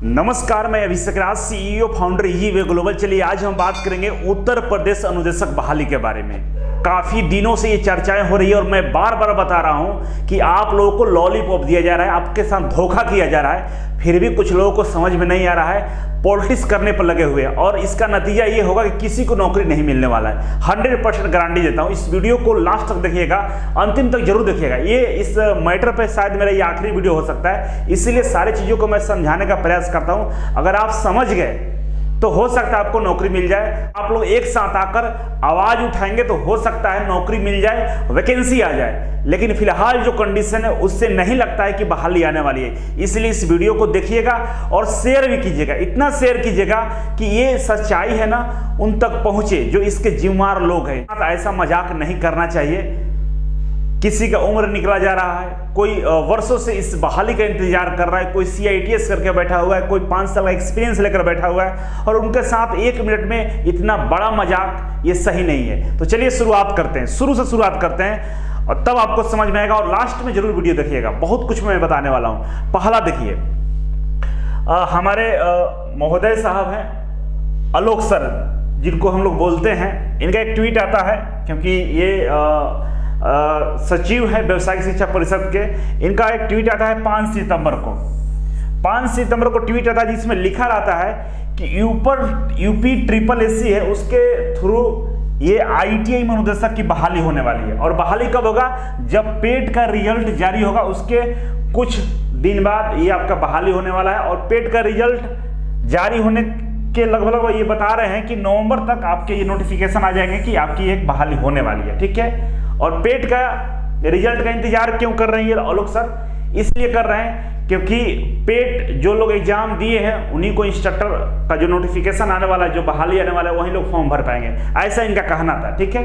नमस्कार, मैं अभिषेक राज, CEO founder e-way global. चलिए आज हम बात करेंगे उत्तर प्रदेश अनुदेशक बहाली के बारे में। काफी दिनों से ये चर्चाएं हो रही है और मैं बार बार बता रहा हूं कि आप लोगों को लॉलीपॉप दिया जा रहा है, आपके साथ धोखा किया जा रहा है, फिर भी कुछ लोगों को समझ में नहीं आ रहा है, पॉलिटिक्स करने पर लगे हुए हैं और इसका नतीजा ये होगा कि किसी को नौकरी नहीं मिलने वाला है। 100% गारंटी देता हूं। इस वीडियो को लास्ट तक देखिएगा, अंतिम तक जरूर देखिएगा। ये इस मैटर पे शायद मेरा ये आखिरी वीडियो हो सकता है, इसीलिए सारी चीजों को मैं समझाने का प्रयास करता हूं। अगर आप समझ गए तो हो सकता है आपको नौकरी मिल जाए। आप लोग एक साथ आकर आवाज उठाएंगे तो हो सकता है नौकरी मिल जाए, वैकेंसी आ जाए। लेकिन फिलहाल जो कंडीशन है उससे नहीं लगता है कि बहाली आने वाली है। इसलिए इस वीडियो को देखिएगा और शेयर भी कीजिएगा। इतना शेयर कीजिएगा कि ये सच्चाई है ना उन तक पहुंचे जो इसके जिम्मेदार लोग हैं। ऐसा मजाक नहीं करना चाहिए। किसी का उम्र निकला जा रहा है, कोई वर्षों से इस बहाली का इंतजार कर रहा है, कोई CITS करके बैठा हुआ है, कोई 5 साल का एक्सपीरियंस लेकर बैठा हुआ है और उनके साथ 1 मिनट में इतना बड़ा मजाक, ये सही नहीं है। तो चलिए शुरुआत करते हैं, शुरू से शुरुआत करते हैं और तब आपको समझ में आएगा। और लास्ट में जरूर वीडियो देखिएगा, बहुत कुछ मैं बताने वाला हूं। पहला देखिए, हमारे महोदय साहब हैं आलोक सर, जिनको हम लोग बोलते हैं, इनका एक ट्वीट आता है, क्योंकि ये सचिव है व्यवसायिक शिक्षा परिषद के। इनका एक ट्वीट आता है 5 सितंबर को। 5 सितंबर को ट्वीट आता है जिसमें लिखा रहता है कि यूपी SSSC है, उसके थ्रू ये ITI में अनुदेशक की बहाली होने वाली है। और बहाली कब होगा? जब पेट का रिजल्ट जारी होगा, उसके कुछ दिन बाद ये आपका बहाली होने वाला है। और पेट का रिजल्ट जारी होने के लगभग ये बता रहे हैं कि नवंबर तक आपके ये नोटिफिकेशन आ जाएंगे कि आपकी एक बहाली होने वाली है। ठीक है। और पेट का रिजल्ट का इंतजार क्यों कर रहे हैं आलोक सर? इसलिए कर रहे हैं क्योंकि पेट जो लोग एग्जाम दिए हैं उन्हीं को इंस्ट्रक्टर का जो नोटिफिकेशन आने वाला है, जो बहाली आने वाला है, वही लोग फॉर्म भर पाएंगे। ऐसा इनका कहना था। ठीक है।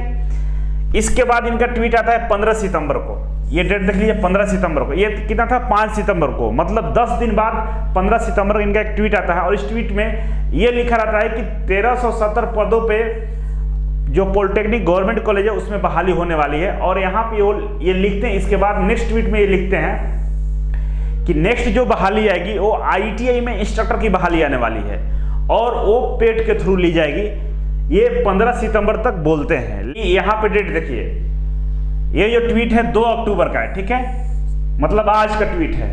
इसके बाद इनका ट्वीट आता है 15 सितंबर को। ये डेट देख लीजिए, 15 सितंबर को। ये कितना था? 5 सितंबर को, मतलब 10 दिन बाद 15 सितंबर इनका एक ट्वीट आता है। और इस ट्वीट में ये लिखा रहता है कि 1370 पदों पे जो पॉलिटेक्निक गवर्नमेंट कॉलेज है उसमें बहाली होने वाली है। और यहाँ पे ये लिखते हैं, इसके बाद नेक्स्ट ट्वीट में ये लिखते हैं कि नेक्स्ट जो बहाली आएगी वो ITI में इंस्ट्रक्टर की बहाली आने वाली है और वो पेट के थ्रू ली जाएगी। ये 15 सितंबर तक बोलते हैं। यहाँ पे डेट देखिए, ये जो ट्वीट है 2 अक्टूबर का है। ठीक है, मतलब आज का ट्वीट है।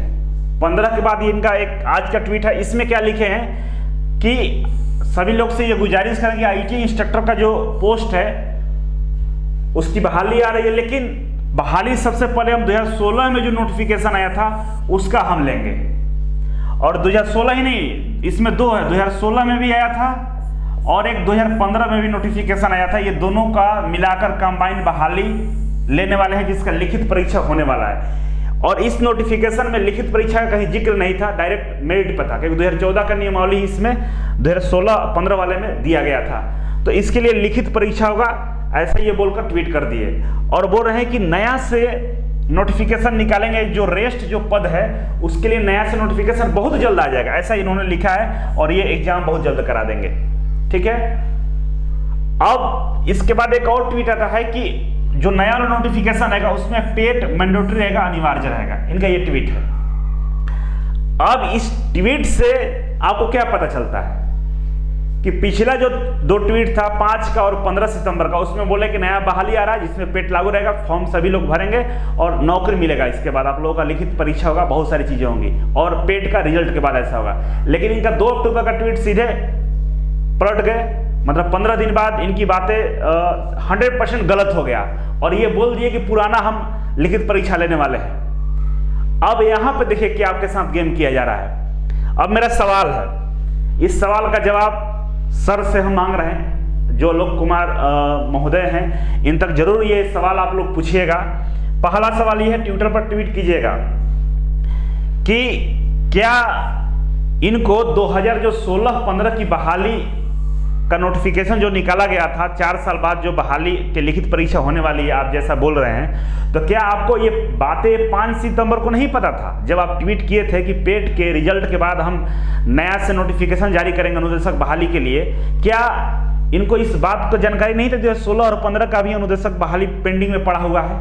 15 के बाद इनका एक आज का ट्वीट है। इसमें क्या लिखे हैं कि सभी लोग से ये गुजारिश करें कि ITI इंस्ट्रक्टर का जो पोस्ट है उसकी बहाली आ रही है, लेकिन बहाली सबसे पहले हम 2016 में जो नोटिफिकेशन आया था उसका हम लेंगे। और 2016 ही नहीं, इसमें 2 है, 2016 में भी आया था और एक 2015 में भी नोटिफिकेशन आया था। ये दोनों का मिलाकर कंबाइंड बहाली लेने वाले हैं, जिसका लिखित परीक्षा होने वाला है। और इस नोटिफिकेशन में लिखित परीक्षा का कहीं जिक्र नहीं था, डायरेक्ट मेरिट पर था, क्योंकि 2014 का नियमावली इसमें 2016-15 वाले में दिया गया था। तो इसके लिए लिखित परीक्षा होगा, ऐसा ये बोलकर ट्वीट कर दिए। और बोल रहे हैं कि नया से नोटिफिकेशन निकालेंगे, जो रेस्ट जो पद है उसके लिए नया से नोटिफिकेशन बहुत जल्द आ जाएगा, ऐसा इन्होंने लिखा है। और ये एग्जाम बहुत जल्द करा देंगे। ठीक है। अब इसके बाद एक और ट्वीट आता है कि जो नया नोटिफिकेशन आएगा उसमें पेट मैंडेटरी रहेगा, अनिवार्य रहेगा। इनका ये ट्वीट है। अब इस ट्वीट से आपको क्या पता चलता है कि पिछला जो 2 ट्वीट था, 5 का और 15 सितंबर का, उसमें बोले कि नया बहाली आ रहा है जिसमें पेट लागू रहेगा, फॉर्म सभी लोग भरेंगे और नौकरी मिलेगा। इसके बाद आप लोगों का लिखित परीक्षा होगा, बहुत सारी चीजें होंगी और पेट का रिजल्ट के बाद ऐसा होगा। लेकिन इनका 2 अक्टूबर का ट्वीट सीधे पलट गए, मतलब 15 दिन बाद इनकी बातें 100% गलत हो गया और ये बोल दिए कि पुराना हम लिखित परीक्षा लेने वाले हैं। अब यहां पे देखिए कि आपके साथ गेम किया जा रहा है। अब मेरा सवाल है, इस सवाल का जवाब सर से हम मांग रहे हैं, जो लोग कुमार महोदय हैं, इन तक जरूर ये सवाल आप लोग पूछिएगा। पहला सवाल ये है, ट्विटर पर ट्वीट कीजिएगा कि क्या इनको 2016-15 की बहाली का नोटिफिकेशन जो निकाला गया था, 4 साल बाद जो बहाली के लिखित परीक्षा होने वाली है, आप जैसा बोल रहे हैं, तो क्या आपको ये बातें 5 सितंबर को नहीं पता था जब आप ट्वीट किए थे कि पेट के रिजल्ट के बाद हम नया से नोटिफिकेशन जारी करेंगे अनुदेशक बहाली के लिए? क्या इनको इस बात को जानकारी नहीं था? 2016 और 15 का भी अनुदेशक बहाली पेंडिंग में पड़ा हुआ है,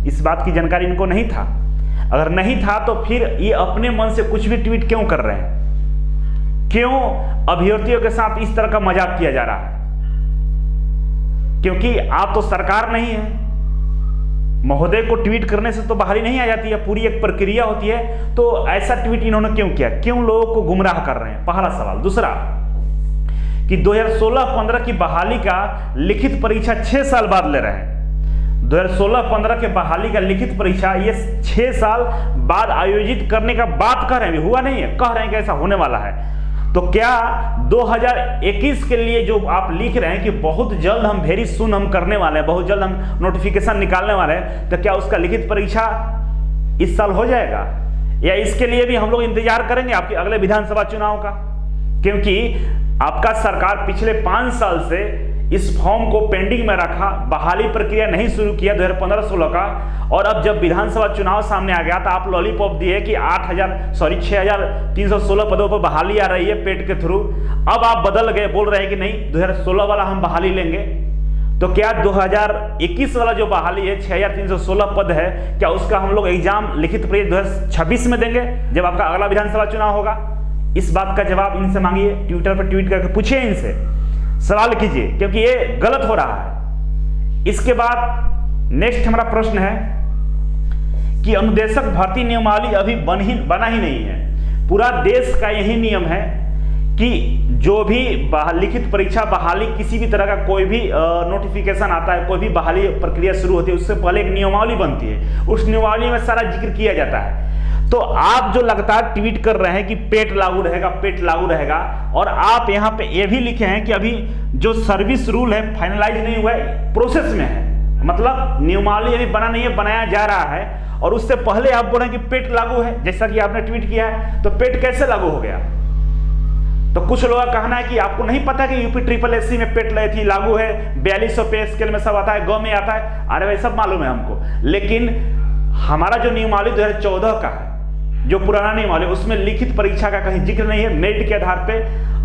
इस बात की जानकारी इनको नहीं था? अगर नहीं था तो फिर ये अपने मन से कुछ भी ट्वीट क्यों कर रहे हैं? क्यों अभ्यर्थियों के साथ इस तरह का मजाक किया जा रहा है? क्योंकि आप तो सरकार नहीं है। महोदय को ट्वीट करने से तो बहाली नहीं आ जाती है, पूरी एक प्रक्रिया होती है। तो ऐसा ट्वीट इन्होंने क्यों किया? क्यों लोगों को गुमराह कर रहे हैं? पहला सवाल। दूसरा कि 2016-15 की बहाली का लिखित परीक्षा 6 साल बाद ले रहे हैं। 2016-15 के बहाली का लिखित परीक्षा ये 6 साल बाद आयोजित करने का बात कर रहे हैं, हुआ नहीं है, कह रहे हैं कि ऐसा होने वाला है। तो क्या 2021 के लिए जो आप लिख रहे हैं कि बहुत जल्द हम वेरी सून हम करने वाले हैं, बहुत जल्द हम नोटिफिकेशन निकालने वाले हैं, तो क्या उसका लिखित परीक्षा इस साल हो जाएगा या इसके लिए भी हम लोग इंतजार करेंगे आपके अगले विधानसभा चुनाव का? क्योंकि आपका सरकार पिछले 5 साल से इस फॉर्म को पेंडिंग में रखा, बहाली प्रक्रिया नहीं शुरू किया 2015-16 का, और अब जब विधानसभा चुनाव सामने आ गया तो आप लॉलीपॉप दिए कि 6,316 पदों पर बहाली आ रही है पेट के थ्रू। अब आप बदल गए, बोल रहे हैं कि नहीं 2016 वाला हम बहाली लेंगे। तो क्या 2021 वाला जो बहाली है 6,316 पद है, क्या उसका हम लोग एग्जाम लिखित परीक्षा 2026 में देंगे जब आपका अगला विधानसभा चुनाव होगा? इस बात का जवाब इनसे मांगिए, ट्विटर पर ट्वीट करके पूछिए, इनसे सवाल कीजिए, क्योंकि ये गलत हो रहा है। इसके बाद नेक्स्ट हमारा प्रश्न है कि अनुदेशक भर्ती नियमावली अभी बना ही नहीं है। पूरा देश का यही नियम है कि जो भी लिखित परीक्षा बहाली किसी भी तरह का कोई भी नोटिफिकेशन आता है, कोई भी बहाली प्रक्रिया शुरू होती है, उससे पहले एक नियमावली बनती है। उस नियमावली में सारा जिक्र किया जाता है। तो आप जो लगातार ट्वीट कर रहे हैं कि पेट लागू रहेगा, पेट लागू रहेगा, और आप यहां पे ये भी लिखे हैं कि अभी जो सर्विस रूल है फाइनलाइज नहीं हुआ है, प्रोसेस में है, मतलब नियमावली अभी बना नहीं है, बनाया जा रहा है। और उससे पहले आप बोल रहे हैं कि पेट लागू है, जैसा कि आपने ट्वीट किया है। तो पेट कैसे लागू हो गया? तो कुछ लोगों का कहना है कि आपको नहीं पता कि यूपी SSSC में पेट लय थी लागू है, 4200 पे स्केल में सब आता है, गौ में आता है। अरे भाई सब मालूम है हमको, लेकिन हमारा जो नियमावली 2014 का है, जो पुराना नियमावली, उसमें लिखित परीक्षा का कहीं जिक्र नहीं है। मेरिट के आधार पे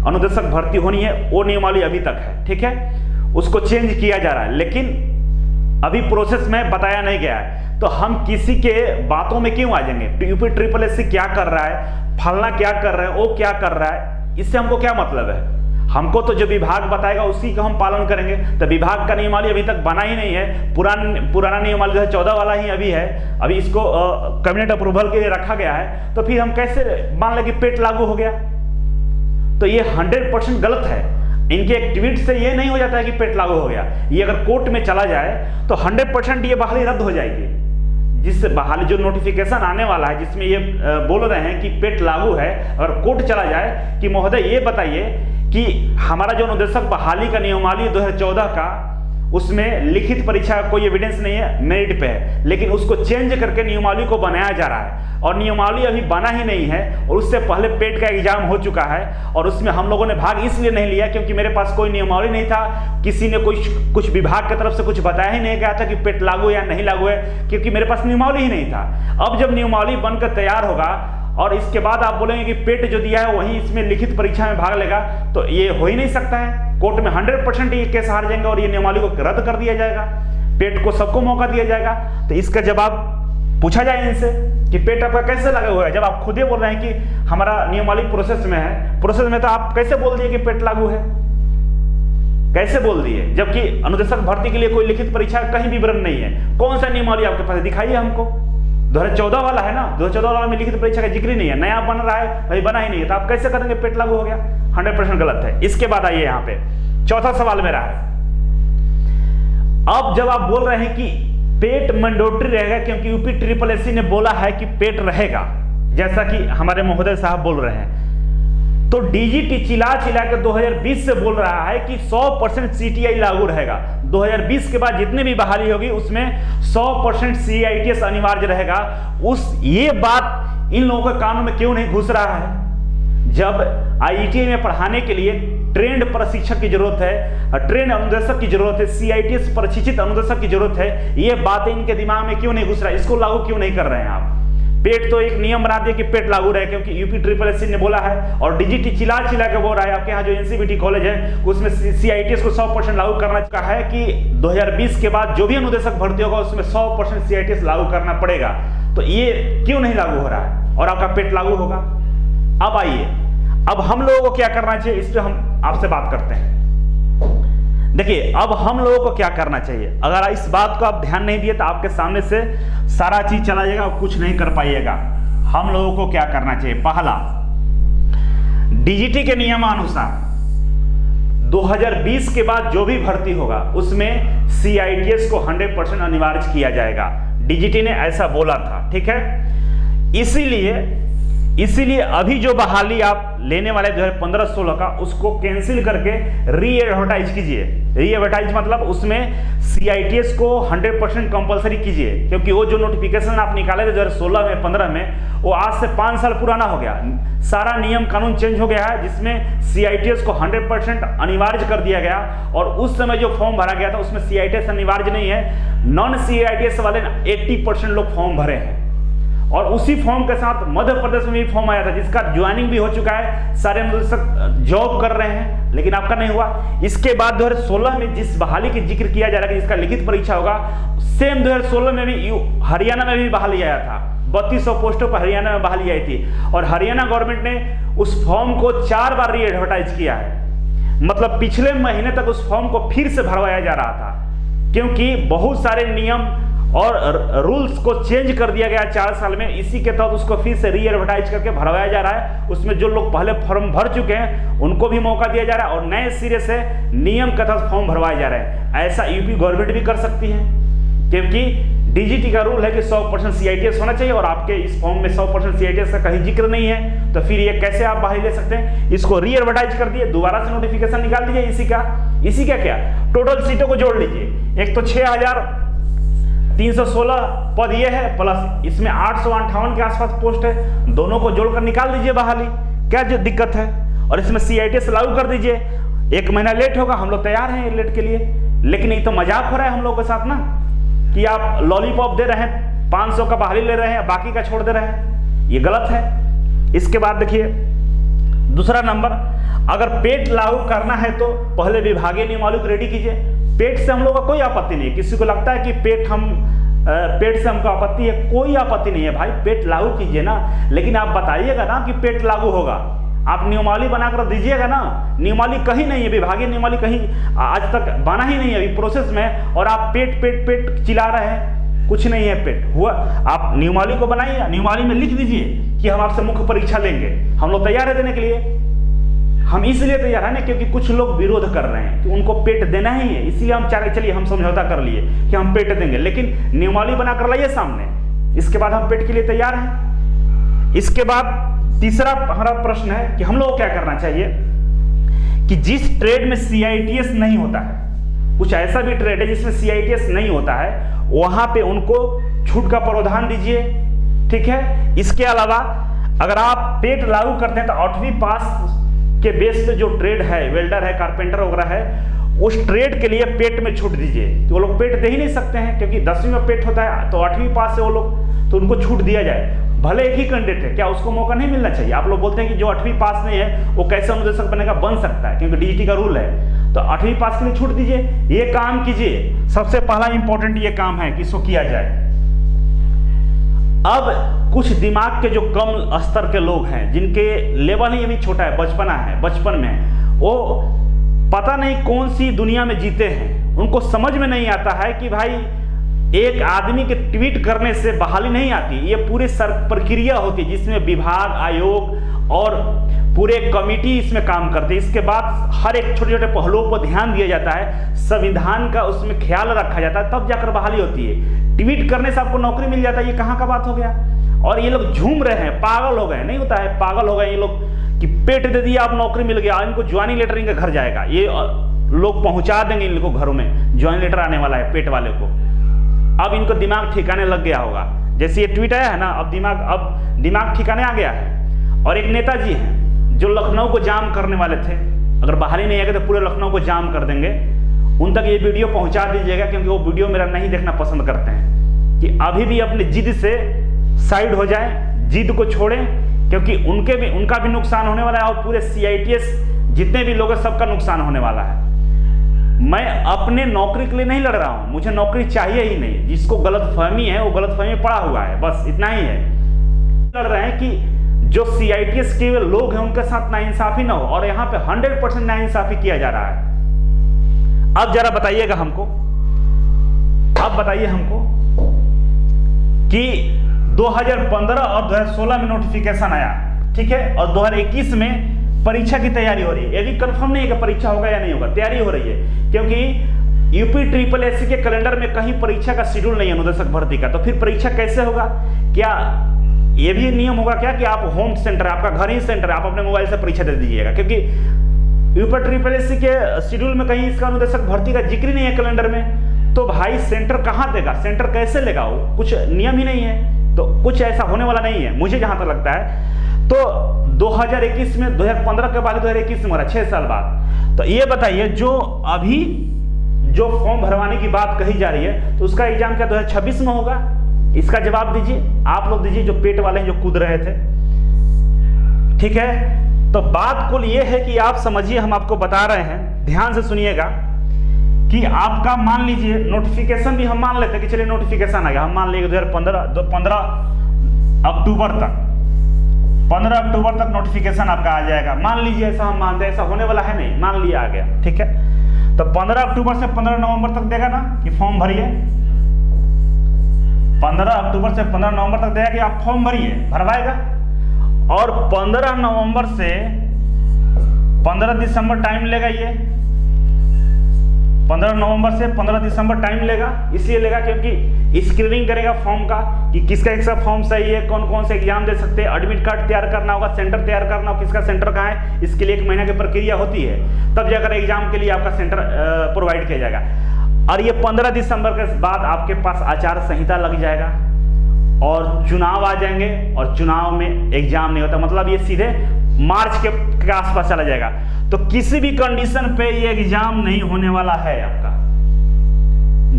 अनुदेशक भर्ती होनी है, वो नियमावली अभी तक है, ठीक है। उसको चेंज किया जा रहा है, लेकिन अभी प्रोसेस में बताया नहीं गया है। तो हम किसी के बातों में क्यों आ जाएंगे? यूपी SSSC क्या कर रहा है, फलना क्या कर रहा है, वो क्या कर रहा है, इससे हमको क्या मतलब है? हमको तो जो विभाग बताएगा उसी का हम पालन करेंगे। तो विभाग का नियमावली अभी तक बना ही नहीं है, पुराना नियमावली 2014 वाला ही अभी है, अभी इसको कैबिनेट अप्रूवल के लिए रखा गया है। तो फिर हम कैसे मान लें कि पेट लागू हो गया? तो ये 100% गलत है। इनके एक ट्वीट से ये नहीं हो जाता है कि पेट लागू हो गया। ये अगर कोर्ट में चला जाए तो 100% ये बहाली रद्द हो जाएगी। जिस बहाली जो नोटिफिकेशन आने वाला है जिसमें ये बोल रहे हैं कि पेट लागू है, अगर कोर्ट चला जाए कि महोदय ये बताइए कि हमारा जो अनुदेशक बहाली का नियमावली 2014 का, उसमें लिखित परीक्षा का कोई एविडेंस नहीं है, मेरिट पे है, लेकिन उसको चेंज करके नियमावली को बनाया जा रहा है, और नियमावली अभी बना ही नहीं है, और उससे पहले पेट का एग्जाम हो चुका है, और उसमें हम लोगों ने भाग इसलिए नहीं लिया क्योंकि मेरे पास कोई नियमावली नहीं था, किसी ने कुछ विभाग की तरफ से कुछ बताया ही नहीं गया था कि पेट लागू या नहीं लागू है, क्योंकि मेरे पास नियमावली ही नहीं था। अब जब नियमावली बनकर तैयार होगा और इसके बाद आप बोलेंगे कि पेट जो दिया है वही इसमें लिखित परीक्षा में भाग लेगा, तो ये हो ही नहीं सकता है। कोर्ट में 100% ये केस हार जाएंगे और ये नियमावली को रद्द कर दिया जाएगा, पेट को सबको मौका दिया जाएगा। तो इसका जवाब पूछा जाए इनसे कि पेट आपका कैसे लगा हुआ है, जब आप खुद ही बोल रहे हैं कि हमारा नियमावली प्रोसेस में है। प्रोसेस में तो आप कैसे बोल दिए कि पेट लागू है? कैसे बोल दिए, जबकि अनुदेशक भर्ती के लिए कोई लिखित परीक्षा कहीं विवरण नहीं है। कौन सा नियमावली आपके पास दिखाइए हमको। 2014 वाला है ना, 2014 वाला में लिखित परीक्षा का जिक्र ही नहीं है, नया बन रहा है, अभी बना ही नहीं है, तो आप कैसे करेंगे पेट लागू हो गया? 100% गलत है। इसके बाद आइए यहाँ पे चौथा सवाल मेरा है, अब जब आप बोल रहे हैं कि पेट मैंडेटरी रहेगा क्योंकि यूपी SSSC ने बोला है कि पेट रहेगा, जैसा कि हमारे महोदय साहब बोल रहे हैं, तो डीजीटी चिल्ला के 2020 से बोल रहा है कि 100% CTI लागू रहेगा। 2020 के बाद जितने भी बहाली होगी उसमें 100% CITS अनिवार्य रहेगा। ये बात इन लोगों के कानों में क्यों नहीं घुस रहा है? जब IIT में पढ़ाने के लिए ट्रेंड प्रशिक्षक की जरूरत है, ट्रेंड अनुदेशक की जरूरत है, CITS प्रशिक्षित अनुदेशक की जरूरत है, ये बातें इनके दिमाग में क्यों नहीं घुस रहा है? इसको लागू क्यों नहीं कर रहे हैं आप? पेट तो एक नियम बना दिया कि पेट लागू रहे क्योंकि यूपी SSSC ने बोला है, और डीजीटी चिल्ला के बोल रहा है। आपके यहाँ जो NCVT कॉलेज है उसमें CITS को 100% लागू करना का है कि 2020 के बाद जो भी अनुदेशक भर्ती होगा उसमें 100% CITS लागू करना पड़ेगा। तो ये क्यों नहीं लागू हो रहा है और आपका पेट लागू होगा? अब आइए, अब हम लोगों को क्या करना चाहिए, इस पे हम आपसे बात करते हैं। देखिए, अब हम लोगों को क्या करना चाहिए, अगर इस बात को आप ध्यान नहीं दिए तो आपके सामने से सारा चीज चला जाएगा और कुछ नहीं कर पाइएगा। हम लोगों को क्या करना चाहिए, पहला, डीजीटी के नियमानुसार 2020 के बाद जो भी भर्ती होगा उसमें सीआईटीएस को 100% अनिवार्य किया जाएगा। डीजीटी ने ऐसा बोला था, ठीक है। इसीलिए अभी जो बहाली आप लेने वाले 2015-16 का, उसको कैंसिल करके री एडवर्टाइज कीजिए। री एडवर्टाइज मतलब उसमें सीआईटीएस को 100% कंपलसरी कीजिए, क्योंकि वो जो नोटिफिकेशन आप निकाले थे 2016 में 15 में, वो आज से 5 साल पुराना हो गया। सारा नियम कानून चेंज हो गया है, जिसमें सीआईटीएस को 100% अनिवार्य कर दिया गया। और उस समय जो फॉर्म भरा गया था उसमें सीआईटीएस अनिवार्य नहीं है, नॉन सीआईटीएस वाले 80% लोग फॉर्म भरे हैं। और उसी फॉर्म के साथ मध्य प्रदेश में भी फॉर्म आया था, जिसका ज्वाइनिंग भी हो चुका है, सारे जॉब कर रहे हैं, लेकिन आपका नहीं हुआ। इसके बाद 2016 में जिस बहाली की जिक्र किया जा रहा है कि जिसका लिखित परीक्षा होगा, सेम 2016 में भी हरियाणा में भी बहाली आया था। 3200 पोस्टों पर हरियाणा में बहाली आई थी, और हरियाणा गवर्नमेंट ने उस फॉर्म को 4 बार री एडवर्टाइज किया है। मतलब पिछले महीने तक उस फॉर्म को फिर से भरवाया जा रहा था, क्योंकि बहुत सारे नियम और रूल्स को चेंज कर दिया गया 4 साल में। इसी के तहत उसको फिर से री एडवर्टाइज करके भरवाया जा रहा है। उसमें जो लोग पहले फॉर्म भर चुके हैं उनको भी मौका दिया जा रहा है, और नए सिरे से नियम के तहत फॉर्म भरवाए जा रहे हैं। ऐसा यूपी गवर्नमेंट भी कर सकती है, क्योंकि डीजीटी का रूल है कि 100% सीआईटीएस होना चाहिए, और आपके इस फॉर्म में 100% सीआईटीएस का कहीं जिक्र नहीं है, तो फिर ये कैसे आप बहाली ले सकते हैं। इसको री एडवर्टाइज कर दिए, दोबारा से नोटिफिकेशन निकाल दीजिए। इसी का क्या टोटल सीटों को जोड़ लीजिए। एक तो 6316 पद ये है, प्लस इसमें 858 के आसपास पोस्ट है, दोनों को जोड़कर निकाल दीजिए बहाली। क्या जो दिक्कत है, और इसमें सीआईटीएस लागू कर दीजिए। 1 महीना लेट होगा, हम लोग तैयार हैं लेट के लिए, लेकिन ये तो मजाक हो रहा है हम लोग के साथ ना, कि आप लॉलीपॉप दे रहे हैं, 500 का बहाली ले रहे हैं, बाकी का छोड़ दे रहे हैं, ये गलत है। इसके बाद देखिए दूसरा नंबर, अगर पेट लागू करना है तो पहले विभागीय नियमावली रेडी कीजिए। पेट से हम लोग का कोई आपत्ति नहीं है। किसी को लगता है कि पेट से हमको आपत्ति है, कोई आपत्ति नहीं है भाई, पेट लागू कीजिए ना, लेकिन आप बताइएगा ना कि पेट लागू होगा। आप नियमावली बनाकर दीजिएगा ना। नियमावली कहीं नहीं है, विभागीय नियमावली कहीं आज तक बना ही नहीं है, अभी प्रोसेस में, और आप पेट चिल्ला रहे हैं। कुछ नहीं है पेट हुआ। आप नियमावली को बनाइए, नियमावली में लिख दीजिए कि हम आपसे मुख्य परीक्षा लेंगे, हम लोग तैयार है देने के लिए। हम इसलिए तैयार है ना क्योंकि कुछ लोग विरोध कर रहे हैं कि उनको पेट देना ही है, इसलिए हम चाहे चलिए हम समझौता कर लिए कि हम पेट देंगे, लेकिन नियमावली बना कर लाइए सामने, इसके बाद हम पेट के लिए तैयार हैं। इसके बाद तीसरा हमारा प्रश्न है कि हम लोग को क्या करना चाहिए कि जिस ट्रेड में सीआईटीएस नहीं होता है, कुछ ऐसा भी ट्रेड है जिसमें सीआईटीएस नहीं होता है, वहां पे उनको छूट का प्रावधान दीजिए, ठीक है। इसके अलावा अगर आप पेट लागू करते हैं तो 8वीं पास के बेस पे जो ट्रेड है, वेल्डर है, कारपेंटर वगैरह है, उस ट्रेड के लिए पेट में छूट दीजिए। तो वो लोग पेट दे ही नहीं सकते हैं, क्योंकि 10वीं में पेट होता है, तो 8वीं पास से वो लोग, तो उनको छूट दिया जाए। भले एक ही कैंडिडेट है, क्या उसको मौका नहीं मिलना चाहिए? आप लोग बोलते हैं कि जो 8वीं पास नहीं है वो कैसे अनुदेशक बनेगा, बन सकता है, क्योंकि डीजीटी का रूल है। तो 8वीं पास के लिए छूट दीजिए, ये काम कीजिए। सबसे पहला इंपॉर्टेंट ये काम है कि इसको किया जाए। अब कुछ दिमाग के जो कम स्तर के लोग हैं, जिनके लेवल ही अभी छोटा है, बचपन में वो पता नहीं कौन सी दुनिया में जीते हैं, उनको समझ में नहीं आता है कि भाई एक आदमी के ट्वीट करने से बहाली नहीं आती। ये पूरे प्रक्रिया होती है जिसमें विभाग, आयोग और पूरे कमिटी इसमें काम करते हैं। इसके बाद हर एक छोटे छोटे पहलुओं पर ध्यान दिया जाता है, संविधान का उसमें ख्याल रखा जाता है, तब जाकर बहाली होती है। ट्वीट करने से आपको नौकरी मिल जाता है, ये कहाँ का बात हो गया? और ये लोग झूम रहे हैं, पागल हो गए, नहीं होता है, पागल हो गए ये लोग कि पेट दे दिया, आप नौकरी मिल गया, इनको ज्वाइनिंग लेटर इनके घर जाएगा, ये लोग पहुंचा देंगे इनको घरों में, ज्वाइनिंग लेटर आने वाला है पेट वाले को। अब इनको दिमाग ठिकाने लग गया होगा, जैसे ये ट्वीट आया है ना, अब दिमाग ठिकाने आ गया है। और एक नेताजी हैं जो लखनऊ को जाम करने वाले थे, अगर बहाली नहीं आएगा तो पूरे लखनऊ को जाम कर देंगे, उन तक ये वीडियो पहुंचा दीजिएगा, क्योंकि वो वीडियो मेरा नहीं देखना पसंद करते हैं। कि अभी भी अपनी जिद से साइड हो जाए, जिद को छोड़ें, क्योंकि उनका भी नुकसान होने वाला है और पूरे सीआईटीएस जितने भी लोग हैं सबका नुकसान होने वाला है। मैं अपने नौकरी के लिए नहीं लड़ रहा हूं, मुझे नौकरी चाहिए ही नहीं। जिसको गलतफहमी है वो गलतफहमी पड़ा हुआ है, बस इतना ही है। लड़ रहे हैं कि जो CITS के लोग हैं उनके साथ नाइंसाफी ना हो, और यहां पे 100% नाइंसाफी किया जा रहा है। अब जरा बताइएगा हमको, अब बताइए हमको कि 2015 और 2016 में नोटिफिकेशन आया, ठीक है, और 2021 में परीक्षा की तैयारी हो रही है। ये भी कंफर्म नहीं है कि परीक्षा होगा या नहीं होगा, तैयारी हो रही है, क्योंकि UPSSSC के कैलेंडर में कहीं परीक्षा का शेड्यूल नहीं है अनुदेशक भर्ती का। तो फिर परीक्षा कैसे होगा? क्या ये भी नियम होगा क्या कि आप होम सेंटर, आपका घर ही सेंटर, आप अपने मोबाइल से परीक्षा दे दीजिएगा? क्योंकि UPSSSC के शेड्यूल में कहीं इसका अनुदेशक भर्ती का जिक्र नहीं है कैलेंडर में। तो भाई सेंटर कहाँ देगा, सेंटर कैसे लेगा? वो कुछ नियम ही नहीं है, तो कुछ ऐसा होने वाला नहीं है मुझे जहां तक लगता है। तो 2021 में, 2015 के बाद 2021 में हो रहा है, 6 साल बाद। तो ये बताइए, जो अभी जो फॉर्म भरवाने की बात कही जा रही है, तो उसका एग्जाम क्या 2026 में होगा? इसका जवाब दीजिए, आप लोग दीजिए, जो पेट वाले हैं, जो कूद रहे थे, ठीक है। तो बात कुल ये है कि आप समझिए, हम आपको बता रहे हैं, ध्यान से सुनिएगा, कि आपका मान लीजिए नोटिफिकेशन भी हम मान लेते हैं कि चलिए नोटिफिकेशन आ गया, हम मान लेंगे 15 अक्टूबर तक, 15 अक्टूबर तक नोटिफिकेशन आपका आ जाएगा, मान लीजिए, ऐसा हम मानते हैं। ऐसा होने वाला है नहीं, मान लिया आ गया, ठीक है। तो 15 अक्टूबर से 15 नवंबर तक देगा ना कि फॉर्म भरिए, 15 अक्टूबर से 15 नवंबर तक देगा कि आप फॉर्म भरिए, भरवाएगा। और 15 नवंबर से 15 दिसंबर टाइम लेगा, ये 15 नवंबर से 15 दिसंबर टाइम लेगा। इसलिए लेगा क्योंकि स्क्रीनिंग करेगा फॉर्म का कि किसका किसका फॉर्म सही है, कौन कौन से एग्जाम दे सकते हैं, एडमिट कार्ड तैयार करना होगा, सेंटर तैयार करना होगा, किसका सेंटर कहाँ है, इसके लिए 1 महीने की प्रक्रिया होती है, तब जाकर एग्जाम के लिए आपका सेंटर प्रोवाइड किया जाएगा। और ये 15 दिसंबर के बाद आपके पास आचार संहिता लग जाएगा और चुनाव आ जाएंगे, और चुनाव में एग्जाम नहीं होता, मतलब ये सीधे मार्च के आसपास चला जाएगा। तो किसी भी कंडीशन पे ये एग्जाम नहीं होने वाला है आपका,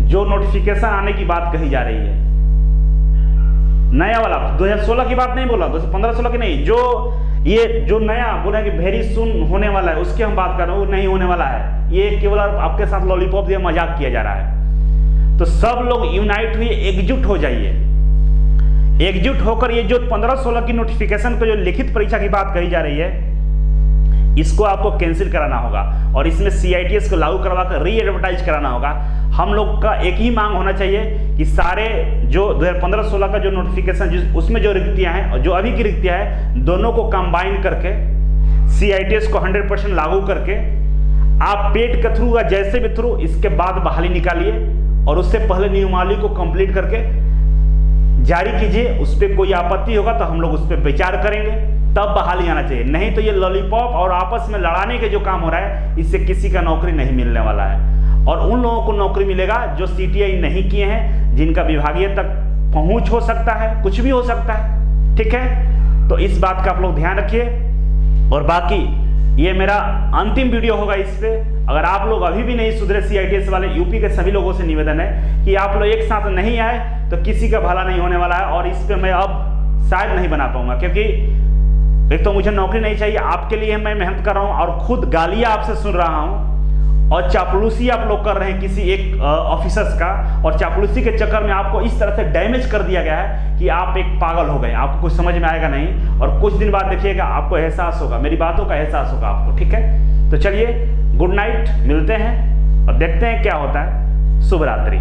जो नोटिफिकेशन आने की बात कही जा रही है, नया वाला। 2016 की बात नहीं बोला, 2015-16 की नहीं, जो नया बोला कि वेरी सुन होने वाला है, उसकी हम बात कर रहे हैं, वो नहीं होने वाला है। ये केवल आपके साथ लॉलीपॉप दिया मजाक किया जा रहा है। तो सब लोग यूनाइट हुए, एकजुट हो जाइए, एकजुट होकर ये जो 15-16 की नोटिफिकेशन को, जो लिखित परीक्षा की बात कही जा रही है, इसको आपको कैंसिल कराना होगा और इसमें CITS को लागू करवा कर री एडवर्टाइज कराना होगा। हम लोग का एक ही मांग होना चाहिए कि सारे जो 2015-16 का जो नोटिफिकेशन, उसमें जो रिक्तियां हैं और जो अभी की रिक्तियां हैं, दोनों को कंबाइन करके CITS को 100% लागू करके आप पेट के थ्रू या जैसे भी थ्रू इसके बाद बहाली निकालिए, और उससे पहले नियमावली को कंप्लीट करके जारी कीजिए। उस पर कोई आपत्ति होगा तो हम लोग उस पर विचार करेंगे, तब बहाली आना चाहिए। नहीं तो ये लॉलीपॉप और आपस में लड़ाने के जो काम हो रहा है, इससे किसी का नौकरी नहीं मिलने वाला है। और उन लोगों को नौकरी मिलेगा जो CTI नहीं किए हैं, जिनका विभागीय तक पहुंच हो सकता है, कुछ भी हो सकता है, ठीक है। तो इस बात का आप लोग ध्यान रखिए। और बाकी ये मेरा अंतिम वीडियो होगा इस पे। अगर आप लोग अभी भी नहीं सुधरे, CITS वाले यूपी के सभी लोगों से निवेदन है कि आप लोग एक साथ नहीं आए तो किसी का भला नहीं होने वाला है। और इस पे मैं अब शायद नहीं बना पाऊंगा, क्योंकि एक तो मुझे नौकरी नहीं चाहिए, आपके लिए मैं मेहनत कर रहा हूं और खुद गालियां आपसे सुन रहा हूं, और चापलूसी आप लोग कर रहे हैं किसी एक ऑफिसर्स का, और चापलूसी के चक्कर में आपको इस तरह से डैमेज कर दिया गया है कि आप एक पागल हो गए। आपको कुछ समझ में आएगा नहीं, और कुछ दिन बाद देखिएगा आपको एहसास होगा, मेरी बातों का एहसास होगा आपको, ठीक है। तो चलिए, गुड नाइट, मिलते हैं और देखते हैं क्या होता है। शुभ रात्रि।